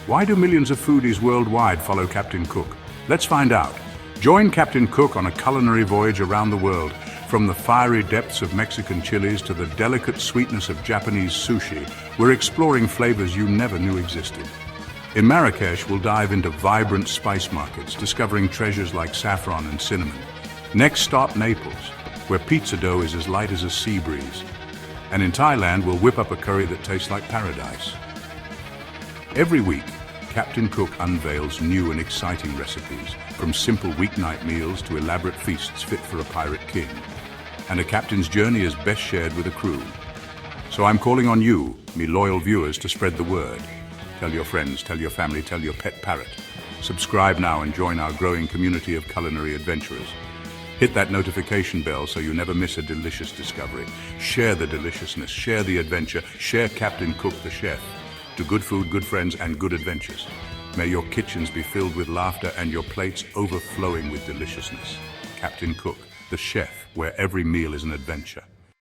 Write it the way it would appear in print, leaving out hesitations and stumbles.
Why do millions of foodies worldwide follow Captain Cook? Let's find out. Join Captain Cook on a culinary voyage around the world. From the fiery depths of Mexican chilies to the delicate sweetness of Japanese sushi, we're exploring flavors you never knew existed. In Marrakech, we'll dive into vibrant spice markets, discovering treasures like saffron and cinnamon. Next stop, Naples, where pizza dough is as light as a sea breeze. And in Thailand, we'll whip up a curry that tastes like paradise. Every week, Captain Cook unveils new and exciting recipes, from simple weeknight meals to elaborate feasts fit for a pirate king. And a captain's journey is best shared with a crew. So I'm calling on you, me loyal viewers, to spread the word. Tell your friends, tell your family, tell your pet parrot. Subscribe now and join our growing community of culinary adventurers. Hit that notification bell so you never miss a delicious discovery. Share the deliciousness, share the adventure, share Captain Cook the chef. To good food, good friends, and good adventures. May your kitchens be filled with laughter and your plates overflowing with deliciousness. Captain Cook, the chef, where every meal is an adventure.